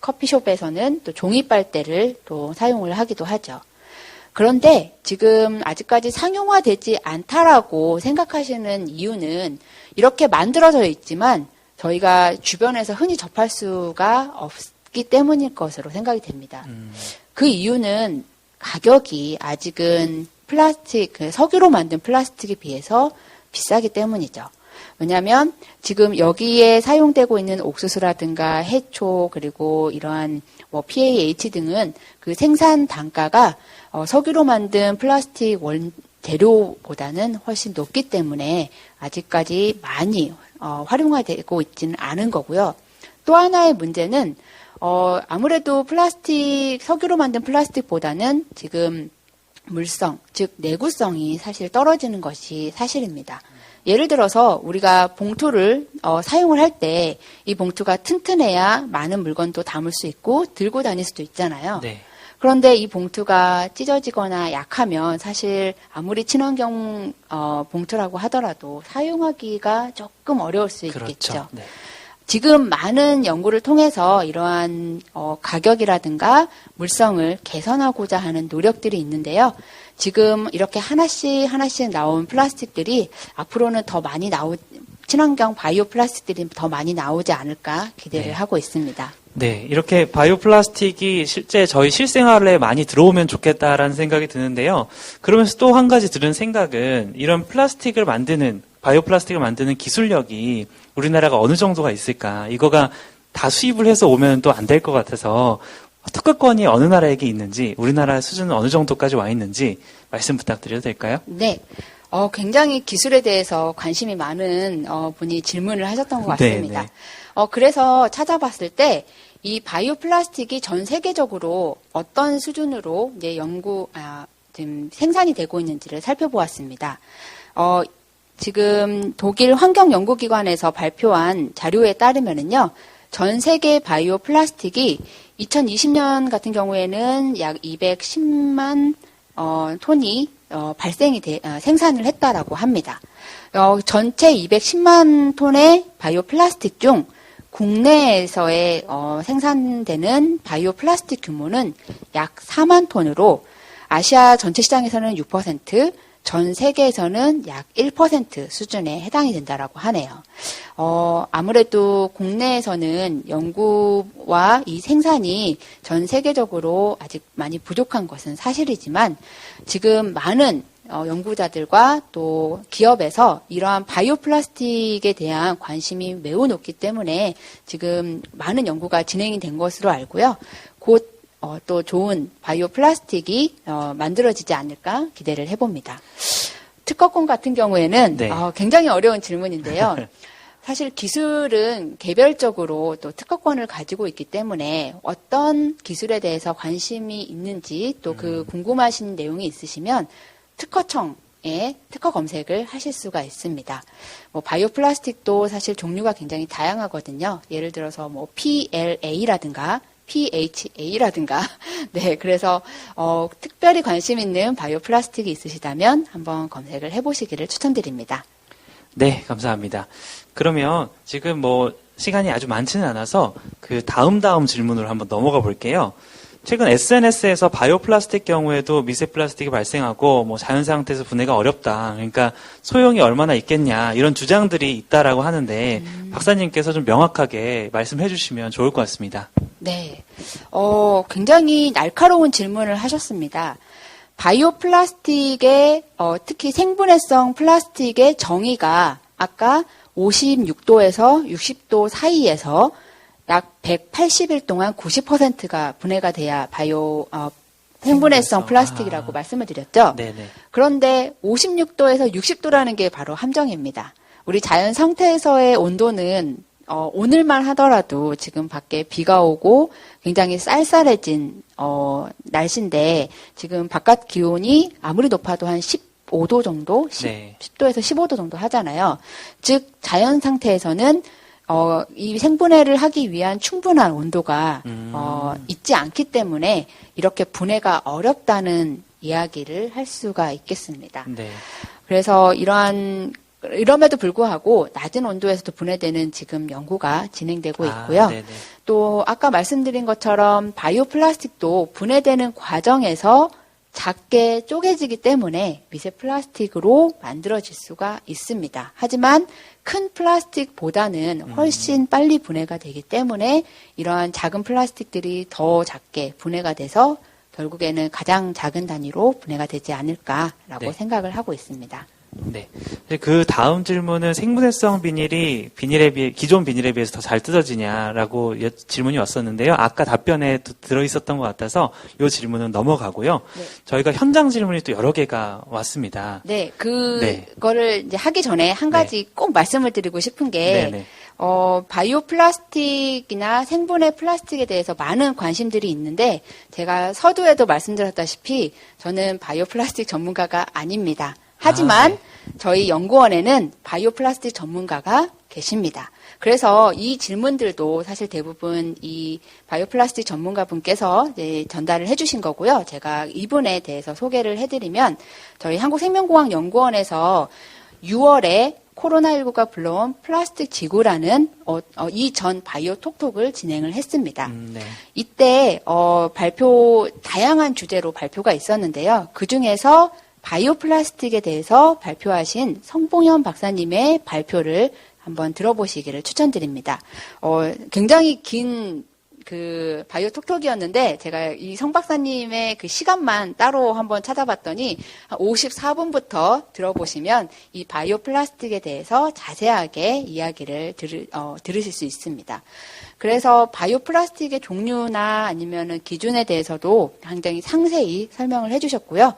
커피숍에서는 또 종이 빨대를 또 사용을 하기도 하죠. 그런데 지금 아직까지 상용화되지 않다라고 생각하시는 이유는 이렇게 만들어져 있지만 저희가 주변에서 흔히 접할 수가 없기 때문일 것으로 생각이 됩니다. 그 이유는 가격이 아직은 플라스틱, 석유로 만든 플라스틱에 비해서 비싸기 때문이죠. 왜냐하면 지금 여기에 사용되고 있는 옥수수라든가 해초 그리고 이러한 뭐 PAH 등은 그 생산 단가가 석유로 만든 플라스틱 원재료보다는 훨씬 높기 때문에 아직까지 많이 활용화되고 있지는 않은 거고요. 또 하나의 문제는 아무래도 석유로 만든 플라스틱보다는 지금 물성, 즉 내구성이 사실 떨어지는 것이 사실입니다. 예를 들어서 우리가 봉투를 사용을 할 때 이 봉투가 튼튼해야 많은 물건도 담을 수 있고 들고 다닐 수도 있잖아요. 네. 그런데 이 봉투가 찢어지거나 약하면 사실 아무리 친환경 봉투라고 하더라도 사용하기가 조금 어려울 수 있겠죠. 그렇죠. 네. 지금 많은 연구를 통해서 이러한 가격이라든가 물성을 개선하고자 하는 노력들이 있는데요. 지금 이렇게 하나씩 나온 플라스틱들이 앞으로는 더 많이 친환경 바이오 플라스틱들이 더 많이 나오지 않을까 기대를 네. 하고 있습니다. 네, 이렇게 바이오 플라스틱이 실제 저희 실생활에 많이 들어오면 좋겠다라는 생각이 드는데요. 그러면서 또 한 가지 드는 생각은 이런 바이오 플라스틱을 만드는 기술력이 우리나라가 어느 정도가 있을까? 이거가 다 수입을 해서 오면 또 안 될 것 같아서 특허권이 어느 나라에게 있는지, 우리나라 수준은 어느 정도까지 와 있는지 말씀 부탁드려도 될까요? 네. 굉장히 기술에 대해서 관심이 많은 분이 질문을 하셨던 것 같습니다. 네, 네. 그래서 찾아봤을 때 이 바이오 플라스틱이 전 세계적으로 어떤 수준으로 이제 지금 생산이 되고 있는지를 살펴보았습니다. 지금 독일 환경연구기관에서 발표한 자료에 따르면은요, 전 세계 바이오 플라스틱이 2020년 같은 경우에는 약 210만 톤이 생산을 했다라고 합니다. 전체 210만 톤의 바이오 플라스틱 중 국내에서의 생산되는 바이오 플라스틱 규모는 약 4만 톤으로 아시아 전체 시장에서는 6%, 전 세계에서는 약 1% 수준에 해당이 된다라고 하네요. 아무래도 국내에서는 연구와 이 생산이 전 세계적으로 아직 많이 부족한 것은 사실이지만 지금 많은 연구자들과 또 기업에서 이러한 바이오 플라스틱에 대한 관심이 매우 높기 때문에 지금 많은 연구가 진행이 된 것으로 알고요. 곧 또 좋은 바이오 플라스틱이 만들어지지 않을까 기대를 해봅니다. 특허권 같은 경우에는 네. 굉장히 어려운 질문인데요. 사실 기술은 개별적으로 또 특허권을 가지고 있기 때문에 어떤 기술에 대해서 관심이 있는지 또 그 궁금하신 내용이 있으시면 특허청에 특허 검색을 하실 수가 있습니다. 바이오 플라스틱도 사실 종류가 굉장히 다양하거든요. 예를 들어서 PLA라든가 PHA라든가 네, 그래서 특별히 관심 있는 바이오 플라스틱이 있으시다면 한번 검색을 해보시기를 추천드립니다. 네, 감사합니다. 그러면 지금 시간이 아주 많지는 않아서 그 다음 질문으로 한번 넘어가 볼게요. 최근 SNS에서 바이오 플라스틱 경우에도 미세 플라스틱이 발생하고 자연 상태에서 분해가 어렵다. 그러니까 소용이 얼마나 있겠냐 이런 주장들이 있다라고 하는데 박사님께서 좀 명확하게 말씀해 주시면 좋을 것 같습니다. 네, 굉장히 날카로운 질문을 하셨습니다. 바이오 플라스틱의 특히 생분해성 플라스틱의 정의가 아까 56도에서 60도 사이에서 약 180일 동안 90%가 분해가 돼야 생분해성 플라스틱이라고 말씀을 드렸죠. 네네. 그런데 56도에서 60도라는 게 바로 함정입니다. 우리 자연 상태에서의 온도는 오늘만 하더라도 지금 밖에 비가 오고 굉장히 쌀쌀해진 날씨인데 지금 바깥 기온이 아무리 높아도 한 15도 정도, 10도에서 15도 정도 하잖아요. 즉 자연 상태에서는 이 생분해를 하기 위한 충분한 온도가 있지 않기 때문에 이렇게 분해가 어렵다는 이야기를 할 수가 있겠습니다. 네. 그래서 이럼에도 불구하고 낮은 온도에서도 분해되는 지금 연구가 진행되고 있고요. 네네. 또 아까 말씀드린 것처럼 바이오 플라스틱도 분해되는 과정에서 작게 쪼개지기 때문에 미세 플라스틱으로 만들어질 수가 있습니다. 하지만 큰 플라스틱보다는 훨씬 빨리 분해가 되기 때문에 이러한 작은 플라스틱들이 더 작게 분해가 돼서 결국에는 가장 작은 단위로 분해가 되지 않을까라고 네. 생각을 하고 있습니다. 네. 그 다음 질문은 생분해성 비닐이 기존 비닐에 비해서 더 잘 뜯어지냐라고 질문이 왔었는데요. 아까 답변에 들어있었던 것 같아서 이 질문은 넘어가고요. 네. 저희가 현장 질문이 또 여러 개가 왔습니다. 네, 그거를 이제 하기 전에 한 가지 꼭 말씀을 드리고 싶은 게, 네네. 바이오 플라스틱이나 생분해 플라스틱에 대해서 많은 관심들이 있는데, 제가 서두에도 말씀드렸다시피, 저는 바이오 플라스틱 전문가가 아닙니다. 하지만 저희 연구원에는 바이오 플라스틱 전문가가 계십니다. 그래서 이 질문들도 사실 대부분 이 바이오 플라스틱 전문가분께서 전달을 해주신 거고요. 제가 이분에 대해서 소개를 해드리면 저희 한국생명공학연구원에서 6월에 코로나19가 불러온 플라스틱 지구라는 이전 바이오 톡톡을 진행을 했습니다. 네. 이때 다양한 주제로 발표가 있었는데요. 그 중에서 바이오 플라스틱에 대해서 발표하신 성봉현 박사님의 발표를 한번 들어보시기를 추천드립니다. 굉장히 긴 그 바이오 톡톡이었는데 제가 이 성 박사님의 그 시간만 따로 한번 찾아봤더니 54분부터 들어보시면 이 바이오 플라스틱에 대해서 자세하게 이야기를 들으실 수 있습니다. 그래서 바이오 플라스틱의 종류나 아니면은 기준에 대해서도 굉장히 상세히 설명을 해주셨고요.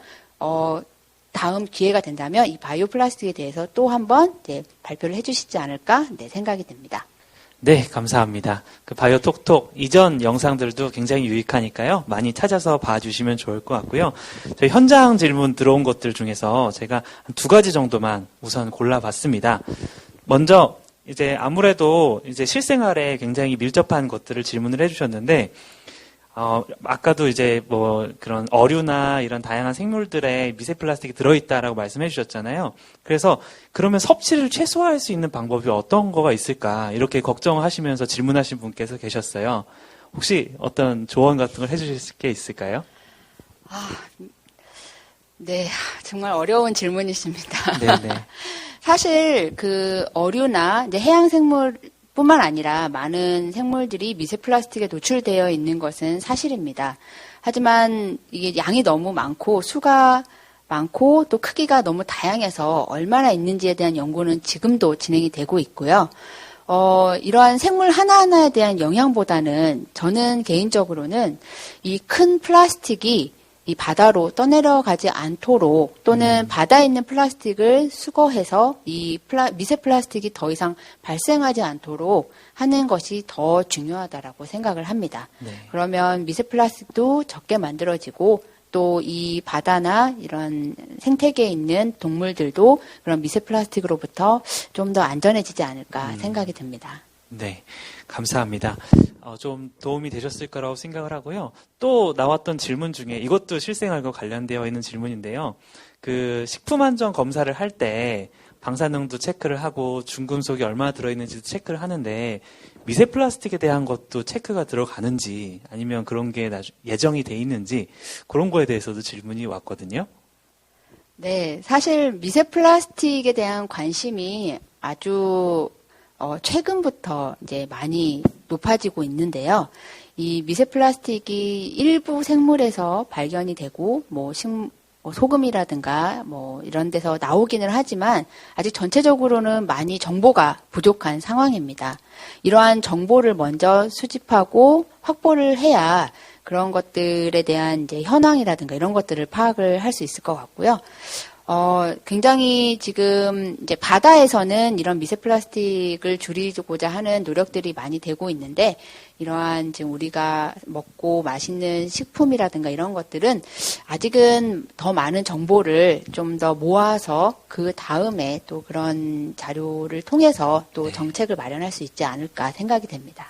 다음 기회가 된다면 이 바이오 플라스틱에 대해서 또 한번 발표를 해주시지 않을까 생각이 듭니다. 네, 감사합니다. 그 바이오 톡톡 이전 영상들도 굉장히 유익하니까요. 많이 찾아서 봐주시면 좋을 것 같고요. 저희 현장 질문 들어온 것들 중에서 제가 한 2가지 정도만 우선 골라봤습니다. 먼저 이제 아무래도 이제 실생활에 굉장히 밀접한 것들을 질문을 해주셨는데, 아까도 이제 뭐 그런 어류나 이런 다양한 생물들에 미세 플라스틱이 들어있다라고 말씀해 주셨잖아요. 그래서 그러면 섭취를 최소화할 수 있는 방법이 어떤 거가 있을까 이렇게 걱정하시면서 질문하신 분께서 계셨어요. 혹시 어떤 조언 같은 걸 해주실 게 있을까요? 네, 정말 어려운 질문이십니다. 네네. 사실 그 어류나 이제 해양 생물 뿐만 아니라 많은 생물들이 미세 플라스틱에 노출되어 있는 것은 사실입니다. 하지만 이게 양이 너무 많고 수가 많고 또 크기가 너무 다양해서 얼마나 있는지에 대한 연구는 지금도 진행이 되고 있고요. 이러한 생물 하나하나에 대한 영향보다는 저는 개인적으로는 이 큰 플라스틱이 이 바다로 떠내려가지 않도록 또는 바다에 있는 플라스틱을 수거해서 이 미세 플라스틱이 더 이상 발생하지 않도록 하는 것이 더 중요하다라고 생각을 합니다. 네. 그러면 미세 플라스틱도 적게 만들어지고 또 이 바다나 이런 생태계에 있는 동물들도 그런 미세 플라스틱으로부터 좀 더 안전해지지 않을까 생각이 듭니다. 네, 감사합니다. 좀 도움이 되셨을 거라고 생각을 하고요. 또 나왔던 질문 중에 이것도 실생활과 관련되어 있는 질문인데요. 그 식품 안전 검사를 할 때 방사능도 체크를 하고 중금속이 얼마나 들어있는지도 체크를 하는데 미세 플라스틱에 대한 것도 체크가 들어가는지 아니면 그런 게 예정이 돼 있는지 그런 거에 대해서도 질문이 왔거든요. 네, 사실 미세 플라스틱에 대한 관심이 아주 최근부터 이제 많이 높아지고 있는데요. 이 미세 플라스틱이 일부 생물에서 발견이 되고, 뭐 소금이라든가 뭐 이런 데서 나오기는 하지만 아직 전체적으로는 많이 정보가 부족한 상황입니다. 이러한 정보를 먼저 수집하고 확보를 해야 그런 것들에 대한 이제 현황이라든가 이런 것들을 파악을 할 수 있을 것 같고요. 굉장히 지금 이제 바다에서는 이런 미세 플라스틱을 줄이고자 하는 노력들이 많이 되고 있는데 이러한 지금 우리가 먹고 마시는 식품이라든가 이런 것들은 아직은 더 많은 정보를 좀 더 모아서 그 다음에 또 그런 자료를 통해서 또 정책을 마련할 수 있지 않을까 생각이 됩니다.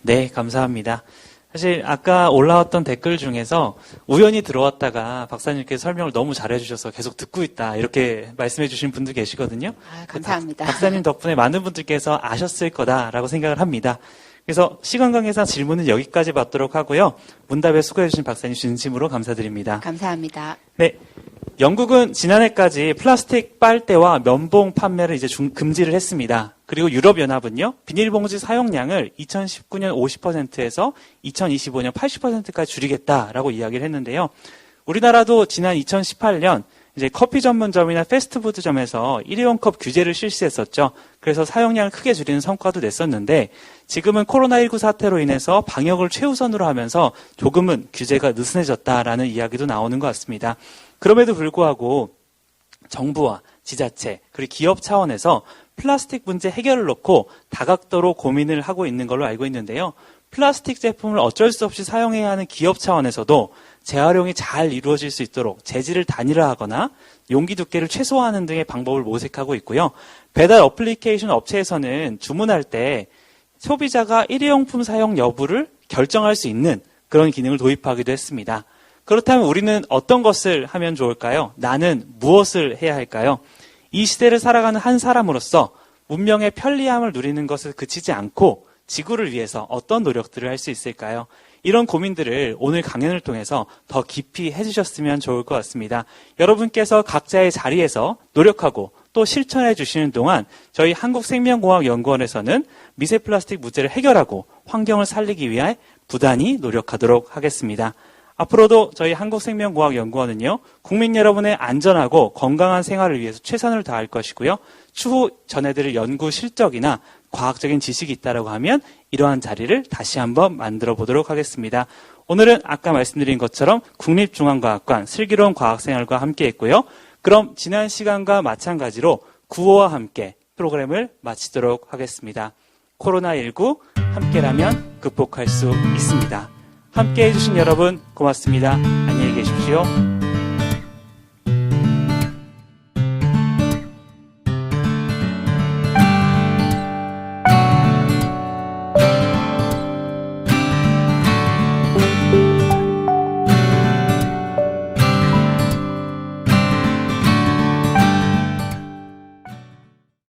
네, 감사합니다. 사실 아까 올라왔던 댓글 중에서 우연히 들어왔다가 박사님께서 설명을 너무 잘해주셔서 계속 듣고 있다 이렇게 말씀해 주신 분도 계시거든요. 감사합니다. 박사님 덕분에 많은 분들께서 아셨을 거다라고 생각을 합니다. 그래서 시간 관계상 질문은 여기까지 받도록 하고요. 문답에 수고해 주신 박사님 진심으로 감사드립니다. 감사합니다. 네. 영국은 지난해까지 플라스틱 빨대와 면봉 판매를 이제 금지를 했습니다. 그리고 유럽연합은요, 비닐봉지 사용량을 2019년 50%에서 2025년 80%까지 줄이겠다라고 이야기를 했는데요. 우리나라도 지난 2018년 이제 커피 전문점이나 패스트푸드점에서 일회용 컵 규제를 실시했었죠. 그래서 사용량을 크게 줄이는 성과도 냈었는데 지금은 코로나19 사태로 인해서 방역을 최우선으로 하면서 조금은 규제가 느슨해졌다라는 이야기도 나오는 것 같습니다. 그럼에도 불구하고 정부와 지자체 그리고 기업 차원에서 플라스틱 문제 해결을 놓고 다각도로 고민을 하고 있는 걸로 알고 있는데요. 플라스틱 제품을 어쩔 수 없이 사용해야 하는 기업 차원에서도 재활용이 잘 이루어질 수 있도록 재질을 단일화하거나 용기 두께를 최소화하는 등의 방법을 모색하고 있고요. 배달 어플리케이션 업체에서는 주문할 때 소비자가 일회용품 사용 여부를 결정할 수 있는 그런 기능을 도입하기도 했습니다. 그렇다면 우리는 어떤 것을 하면 좋을까요? 나는 무엇을 해야 할까요? 이 시대를 살아가는 한 사람으로서 문명의 편리함을 누리는 것을 그치지 않고 지구를 위해서 어떤 노력들을 할 수 있을까요? 이런 고민들을 오늘 강연을 통해서 더 깊이 해주셨으면 좋을 것 같습니다. 여러분께서 각자의 자리에서 노력하고 또 실천해 주시는 동안 저희 한국생명공학연구원에서는 미세 플라스틱 문제를 해결하고 환경을 살리기 위해 부단히 노력하도록 하겠습니다. 앞으로도 저희 한국생명공학연구원은요, 국민 여러분의 안전하고 건강한 생활을 위해서 최선을 다할 것이고요. 추후 전해드릴 연구 실적이나 과학적인 지식이 있다고 하면 이러한 자리를 다시 한번 만들어 보도록 하겠습니다. 오늘은 아까 말씀드린 것처럼 국립중앙과학관 슬기로운 과학생활과 함께 했고요. 그럼 지난 시간과 마찬가지로 구호와 함께 프로그램을 마치도록 하겠습니다. 코로나19 함께라면 극복할 수 있습니다. 함께 해주신 여러분 고맙습니다. 안녕히 계십시오.